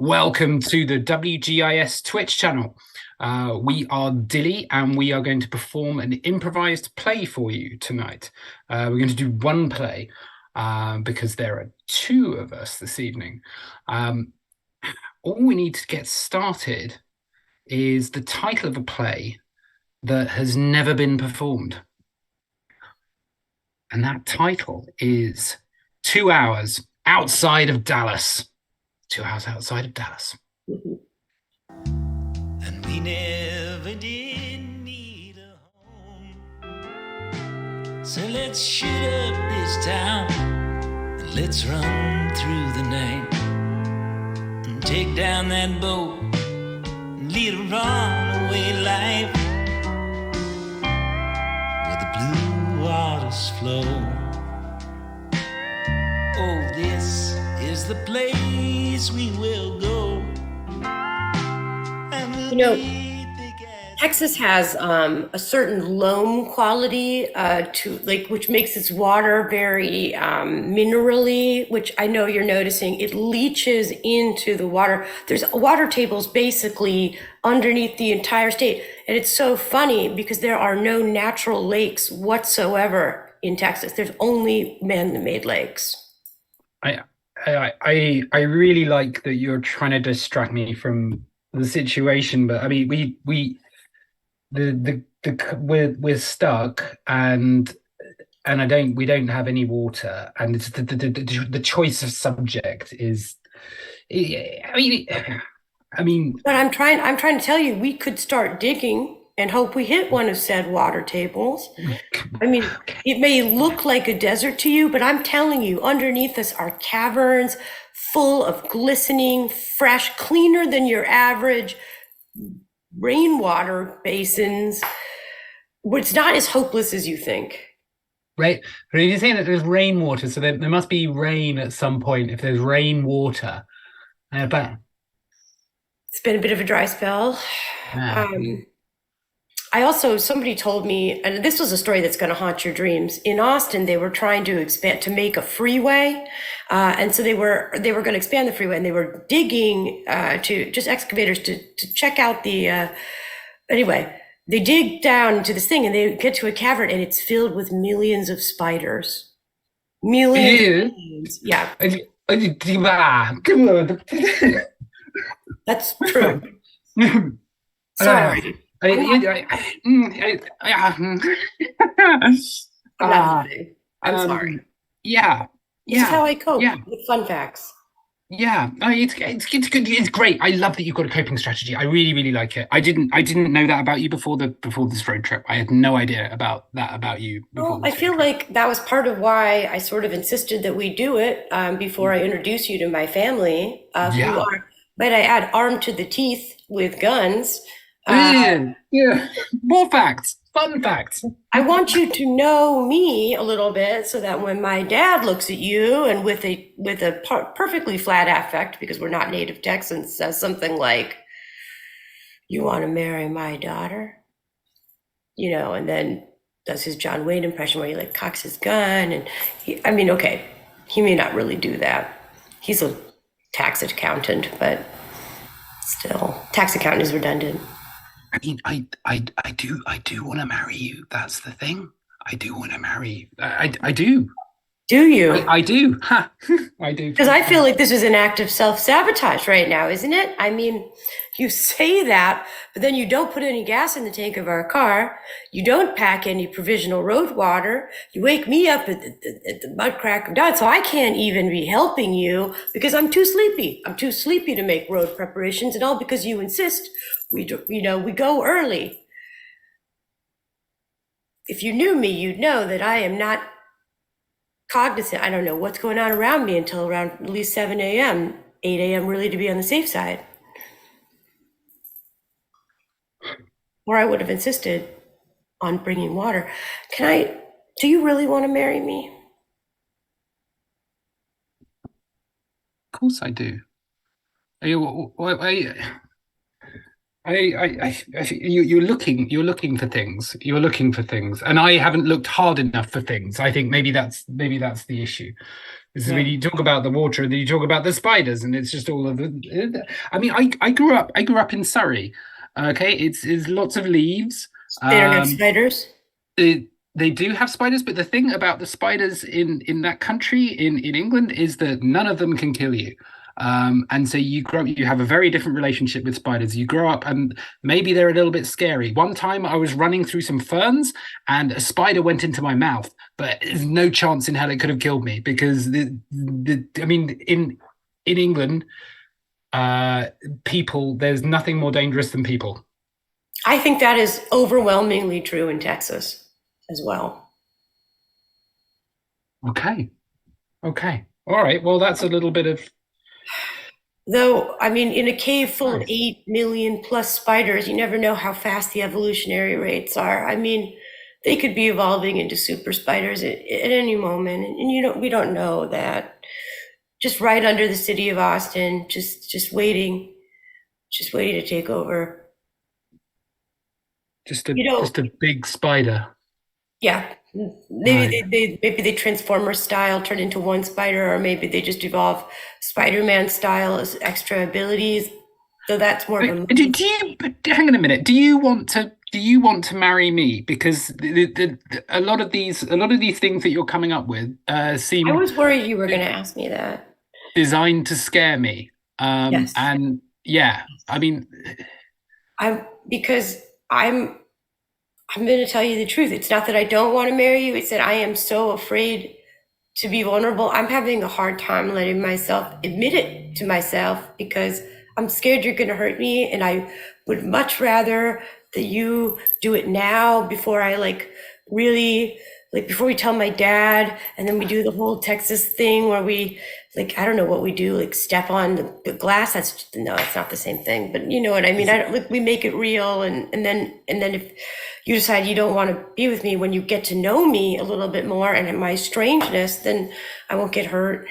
Welcome to the WGIS Twitch channel. We are Dilly and we are going to perform an improvised play for you tonight. We're going to do one play because there are two of us this evening. All we need to get started is the title of a play that has never been performed. And that title is 2 Hours Outside of Dallas. 2 hours outside of Dallas. And we never did need a home. So let's shoot up this town and let's run through the night and take down that boat and lead a runaway life where the blue waters flow. Oh, this is the place we will go. You know, Texas has a certain loam quality which makes its water very minerally, which I know you're noticing. It leaches into the water. There's water tables basically underneath the entire state. And it's so funny because there are no natural lakes whatsoever in Texas. There's only man-made lakes. I really like that you're trying to distract me from the situation, but I mean we're stuck and we don't have any water, and it's the choice of subject is I mean but I'm trying to tell you, we could start digging and hope we hit one of said water tables. I mean, it may look like a desert to you, but I'm telling you, underneath us are caverns full of glistening, fresh, cleaner than your average rainwater basins. It's not as hopeless as you think. Right. But you're saying that there's rainwater, so there must be rain at some point if there's rainwater. But it's been a bit of a dry spell. Somebody told me, and this was a story that's going to haunt your dreams. In Austin, they were trying to expand, to make a freeway. And so they were going to expand the freeway, and they were digging to just excavators to check out anyway, they dig down into this thing and they get to a cavern and it's filled with millions of spiders. Millions. Yeah. That's true. Sorry. I'm sorry. Yeah. This is how I cope with fun facts. Yeah, it's good. It's great. I love that you've got a coping strategy. I really like it. I didn't know that about you before this road trip. I had no idea about you. Well, I feel like that was part of why I sort of insisted that we do it before I introduce you to my family, who are, might I add, armed to the teeth with guns. More facts. Fun facts. I want you to know me a little bit so that when my dad looks at you and with a perfectly flat affect, because we're not native Texans, says something like, "You want to marry my daughter?" And then does his John Wayne impression where he like cocks his gun. And he may not really do that. He's a tax accountant, but still, tax accountant is redundant. I mean, I do want to marry you. That's the thing. I do want to marry you. I do. Do you? I do. Ha! I do. Because I feel like this is an act of self-sabotage right now, isn't it? I mean, you say that, but then you don't put any gas in the tank of our car. You don't pack any provisional road water. You wake me up at the mud crack of dawn, so I can't even be helping you because I'm too sleepy. I'm too sleepy to make road preparations, and all because you insist we go early. If you knew me, you'd know that I am not cognizant. I don't know what's going on around me until around at least 7 a.m., 8 a.m. really to be on the safe side. Or I would have insisted on bringing water. Do you really want to marry me? Of course I do. You're looking for things. You're looking for things, and I haven't looked hard enough for things. I think maybe that's the issue. This is Yeah. when you talk about the water, and then you talk about the spiders, and it's just all of the. I mean, I grew up in Surrey. Okay, it's lots of leaves. They don't have Um, spiders. they do have spiders, but the thing about the spiders in that country in England is that none of them can kill you. And so you have a very different relationship with spiders. You grow up, and maybe they're a little bit scary. One time I was running through some ferns, and a spider went into my mouth, but there's no chance in hell it could have killed me because I mean, in England, people, there's nothing more dangerous than people. I think that is overwhelmingly true in Texas as well. Okay. All right. Well, that's a little bit of. Though, I mean, in a cave full of Nice. 8 million plus spiders, you never know how fast the evolutionary rates are. I mean, they could be evolving into super spiders at any moment, and we don't know that. Just right under the city of Austin, just waiting to take over. Just a big spider. Yeah, maybe they Transformer style turn into one spider, or maybe they just evolve Spider-Man style as extra abilities. So that's more of a. Do you hang on a minute? Do you want to marry me? Because a lot of these things that you're coming up with seem. I was worried you were going to ask me that. Designed to scare me. Yes. And yeah, I mean, I'm going to tell you the truth. It's not that I don't want to marry you. It's that I am so afraid to be vulnerable. I'm having a hard time letting myself admit it to myself because I'm scared you're going to hurt me. And I would much rather that you do it now before I before we tell my dad, and then we do the whole Texas thing where we, I don't know what we do, step on the glass. It's not the same thing, but you know what I mean? We make it real. And then if you decide you don't want to be with me, when you get to know me a little bit more and my strangeness, then I won't get hurt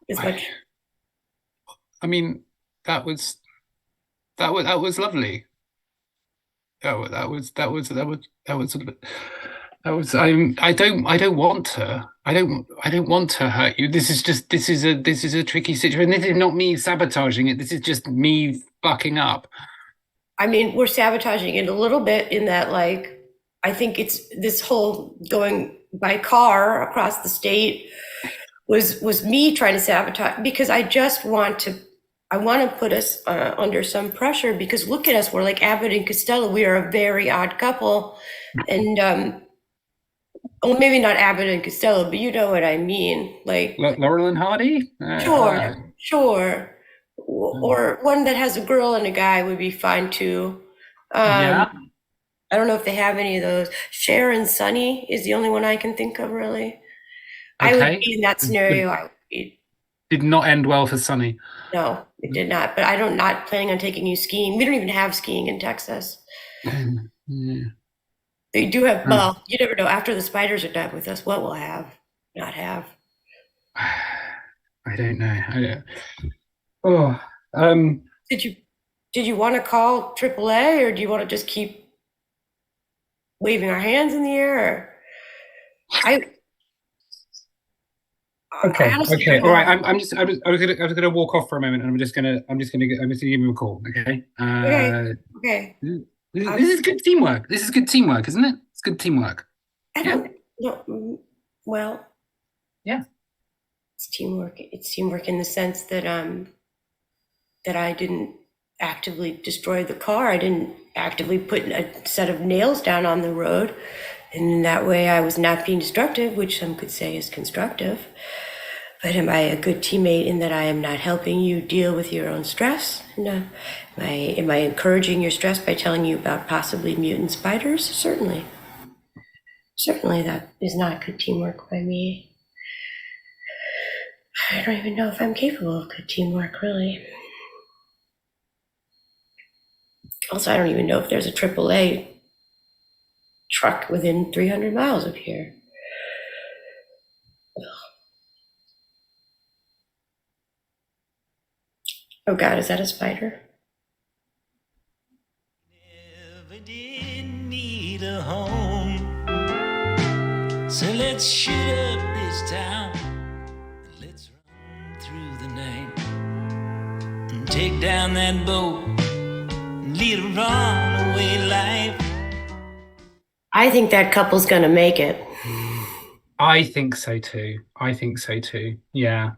as much. I mean, that was lovely. I don't want to hurt you. This is a tricky situation. This is not me sabotaging it. This is just me fucking up. I mean, we're sabotaging it a little bit in that, I think it's this whole going by car across the state was me trying to sabotage, because I want to put us under some pressure, because look at us, we're like Abbott and Costello. We are a very odd couple. And well, maybe not Abbott and Costello, but you know what I mean. Laurel and Hardy? Sure. Or one that has a girl and a guy would be fine too. Yeah. I don't know if they have any of those. Cher and Sunny is the only one I can think of, really. I would be in that scenario. Did not end well for Sunny. No, it did not. But I'm not planning on taking you skiing. We don't even have skiing in Texas. Yeah. They do have, well, you never know. After the spiders are done with us, what we'll not have. I don't know. Oh, Did you want to call AAA, or do you want to just keep waving our hands in the air? Okay. All right. I was gonna walk off for a moment, and I'm just gonna give him a call. Okay. Okay. This is good teamwork. This is good teamwork, isn't it? It's good teamwork. I don't know. Well, yeah. It's teamwork. It's teamwork in the sense that that I didn't actively destroy the car. I didn't actively put a set of nails down on the road. And in that way, I was not being destructive, which some could say is constructive. But am I a good teammate in that I am not helping you deal with your own stress? No. Am I encouraging your stress by telling you about possibly mutant spiders? Certainly. Certainly that is not good teamwork by me. I don't even know if I'm capable of good teamwork, really. Also, I don't even know if there's a AAA truck within 300 miles of here. Oh God, is that a spider? Never did need a home, so let's shoot up this town. take down that boat and lead a runaway life. I think that couple's gonna make it. I think so too. Yeah.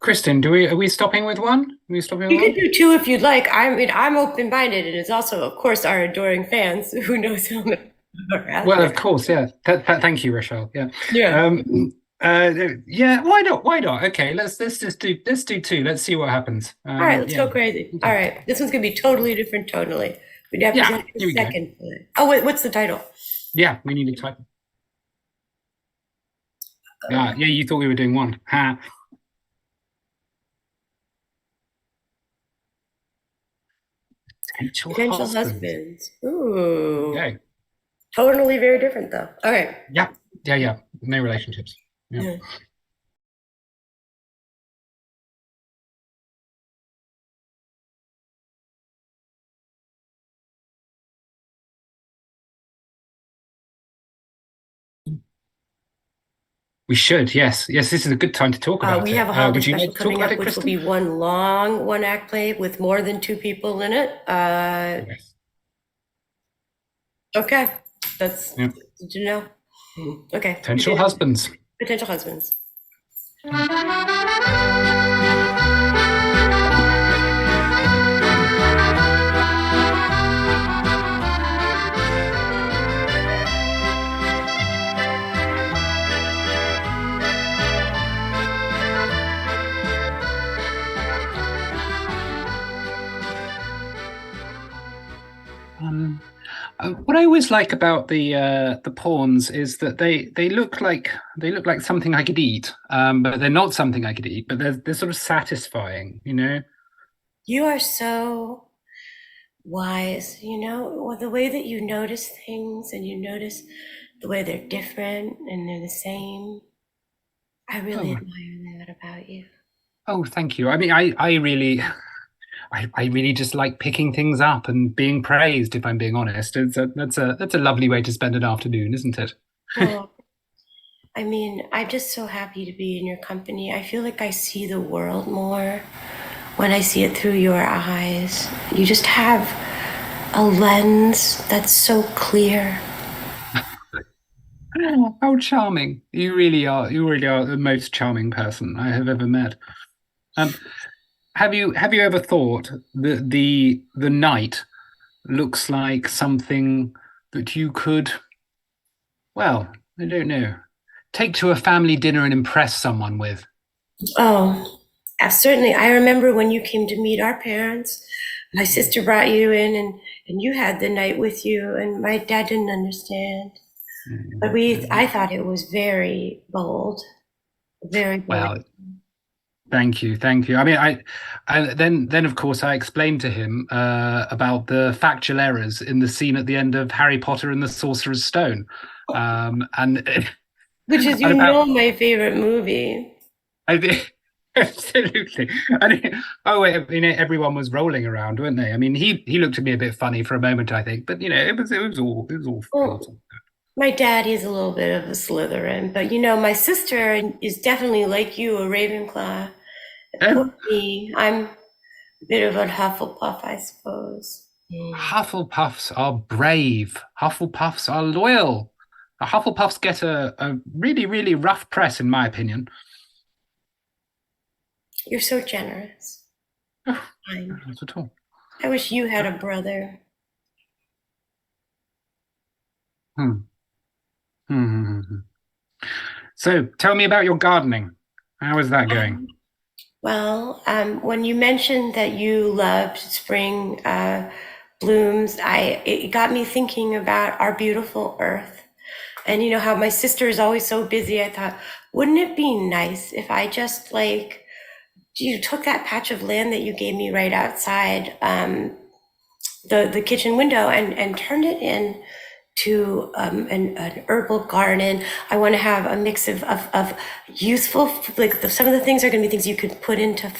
Kristen, are we stopping with one? Are we stopping You with can do two if you'd like. I mean, I'm open-minded, and it's also, of course, our adoring fans who knows how many are out Well, there. of course, yeah. Thank you, Raishel. Yeah. Yeah. Yeah. Why not? Okay, let's do two. Let's see what happens. All right, let's yeah. go crazy. Okay. All right, this one's gonna be totally different tonally. We'd have to Yeah, get here we a go. second play. Oh, wait, what's the title? Yeah, we need to type. Yeah, you thought we were doing one. Ha. Potential husbands. Ooh. Okay. Totally very different, though. Okay. Yeah. No relationships. Yeah. We should, yes. This is a good time to talk about it. We have a holiday would you special like to talk coming about up, it, which will Kristen? be one long one-act play with more than two people in it. Yes. Okay, that's Yeah. did you know? Okay. Potential husbands. Potential husbands. What I always like about the pawns is that they look like something I could eat, but they're not something I could eat. But they're sort of satisfying, you know. You are so wise, you know, the way that you notice things and you notice the way they're different and they're the same. I really admire that about you. Oh, thank you. I mean, I really. I really just like picking things up and being praised, if I'm being honest. That's a lovely way to spend an afternoon, isn't it? Well, I mean, I'm just so happy to be in your company. I feel like I see the world more when I see it through your eyes. You just have a lens that's so clear. How charming. You really are the most charming person I have ever met. Have you ever thought that the night looks like something that you could, well, I don't know, take to a family dinner and impress someone with? Oh, certainly. I remember when you came to meet our parents, my sister brought you in and you had the night with you, and my dad didn't understand. But I thought it was very bold, very bold. Well, thank you. I mean, I then of course I explained to him about the factual errors in the scene at the end of Harry Potter and the Sorcerer's Stone, and which is my favorite movie. Absolutely. Everyone was rolling around, weren't they? I mean, he looked at me a bit funny for a moment, I think, but it was all. Well, my dad is a little bit of a Slytherin, but my sister is definitely like you, a Ravenclaw. Poor me, I'm a bit of a Hufflepuff, I suppose. Hufflepuffs are brave. Hufflepuffs are loyal. The Hufflepuffs get a really, really rough press, in my opinion. You're so generous. Not at all. I wish you had a brother. So, tell me about your gardening. How is that going? Well, when you mentioned that you loved spring blooms, it got me thinking about our beautiful earth. And how my sister is always so busy, I thought, wouldn't it be nice if I just you took that patch of land that you gave me right outside the kitchen window and turned it into an herbal garden. I want to have a mix of useful, some of the things are going to be things you could put into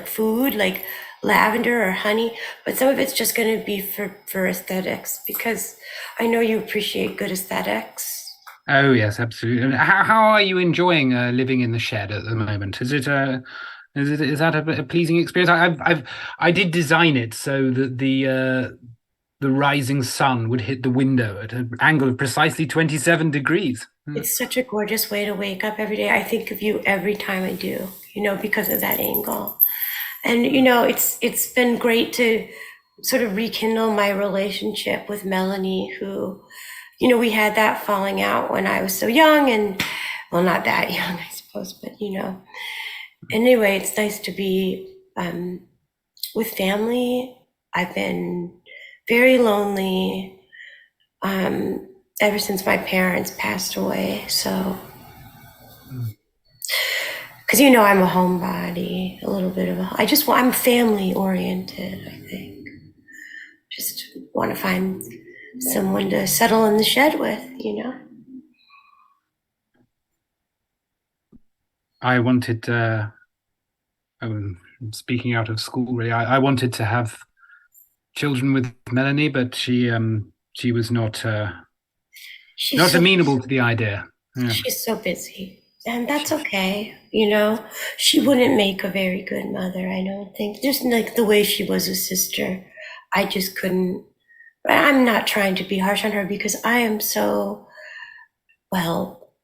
food, like lavender or honey, but some of it's just going to be for aesthetics, because I know you appreciate good aesthetics. Oh yes, absolutely. And how are you enjoying living in the shed at the moment? Is it Is that a pleasing experience? I did design it so that the rising sun would hit the window at an angle of precisely 27 degrees. It's such a gorgeous way to wake up every day. I think of you every time I do, because of that angle. And it's been great to sort of rekindle my relationship with Melanie, who, we had that falling out when I was so young, and well, not that young, I suppose, but anyway, it's nice to be with family. I've been very lonely ever since my parents passed away. So, because I'm a homebody, a little bit of I'm family oriented, I think. Just want to find someone to settle in the shed with, I wanted, speaking out of school, really, I wanted to have children with Melanie, but she was not amenable to the idea. Yeah. She's so busy, and that's okay. She wouldn't make a very good mother, I don't think. Just like the way she was a sister, I just couldn't. I'm not trying to be harsh on her because I am so, well,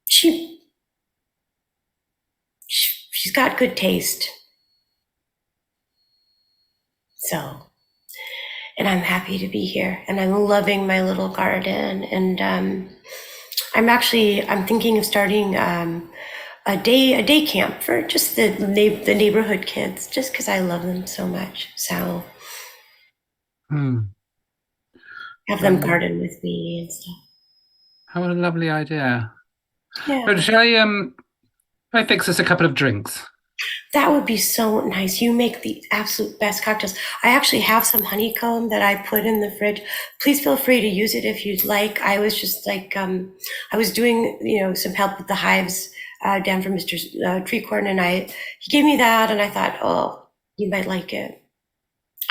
she's got good taste. So, and I'm happy to be here, and I'm loving my little garden, and I'm thinking of starting a day camp for just the neighborhood kids, just because I love them so much. So have them garden with me and stuff. How a lovely idea. Yeah. But shall I fix us a couple of drinks? That would be so nice. You make the absolute best cocktails. I actually have some honeycomb that I put in the fridge. Please feel free to use it if you'd like. I was just like, I was doing, some help with the hives down from Mr. Treecorn, and he gave me that, and I thought, oh, you might like it.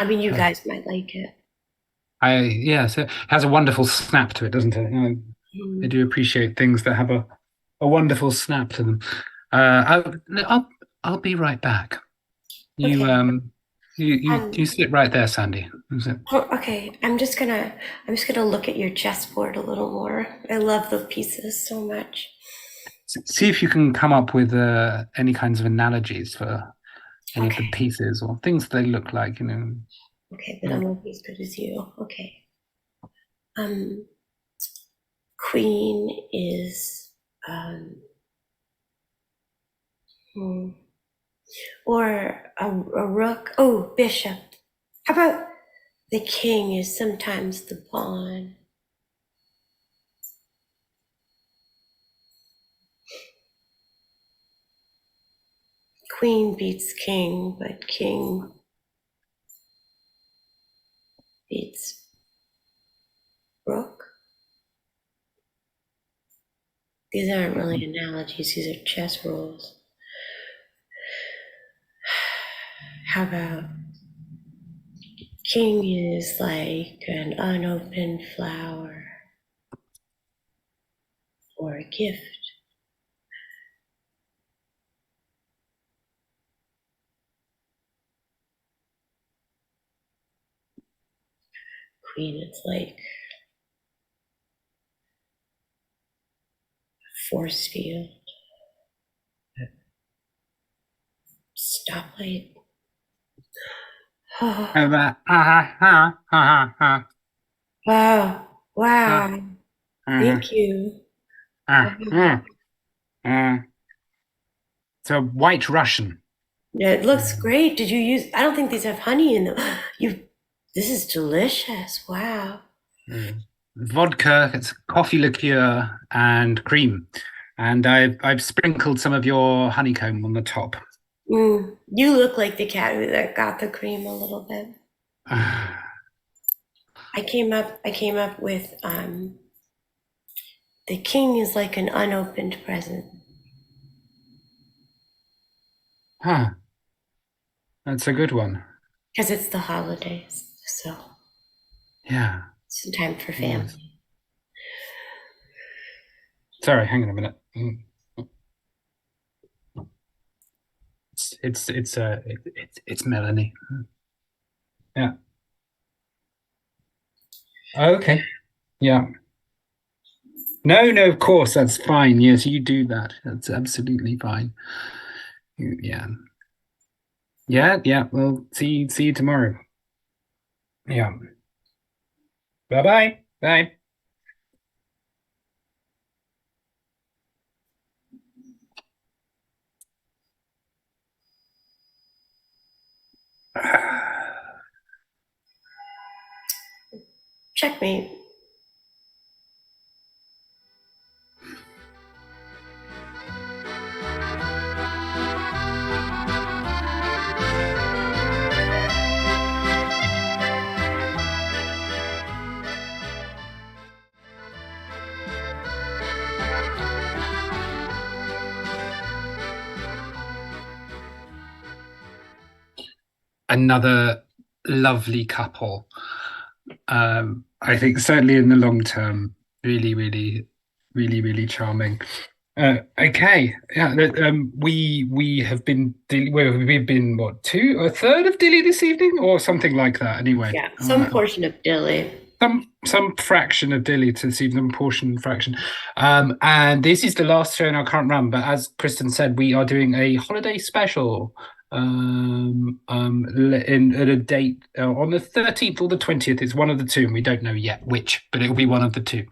I mean, you guys might like it. Yes, it has a wonderful snap to it, doesn't it? I do appreciate things that have a wonderful snap to them. I'll be right back. You Okay. you sit right there, Sandy. Oh, okay. I'm just gonna look at your chessboard a little more. I love the pieces so much. See if you can come up with any kinds of analogies for any of the pieces or things they look like, Okay, but I won't be as good as you. Okay. Queen is or a rook. Oh, bishop. How about the king is sometimes the pawn? Queen beats king, but king beats rook. These aren't really analogies, these are chess rules. How about king is like an unopened flower or a gift. Queen is like a force field. Stoplight. Oh. Wow. Thank you. It's a white Russian. Yeah, it looks great. Did you use? I don't think these have honey in them. This is delicious. Wow. Vodka, it's coffee liqueur and cream, and I've sprinkled some of your honeycomb on the top. You look like the cat that got the cream a little bit. I came up with the king is like an unopened present. Huh. That's a good one. Because it's the holidays, so yeah, it's time for family. Yes. Sorry, hang on a minute. It's Melanie. Yeah. Okay. Yeah. No, of course, that's fine. Yes, you do that. That's absolutely fine. Yeah. Yeah. Well, see you tomorrow. Yeah. Bye-bye. Bye. Checkmate. Another lovely couple. I think certainly in the long term, really charming. Okay, yeah. We have been we've been what, a third of Dilly this evening or something like that. Anyway, Yeah, some portion of Dilly. Some fraction of Dilly to see some portion fraction. And this is the last show in our current run, but as Kristen said, we are doing a holiday special at a date on the 13th or the 20th. It's one of the two, and we don't know yet which, but it'll be one of the two.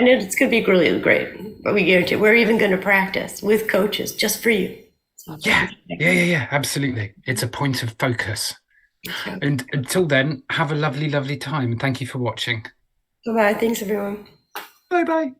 And it's going to be really great. But we guarantee we're even going to practice with coaches just for you. So yeah, absolutely. It's a point of focus. Okay. And until then, have a lovely time. And thank you for watching. Bye-bye. Thanks, everyone. Bye-bye.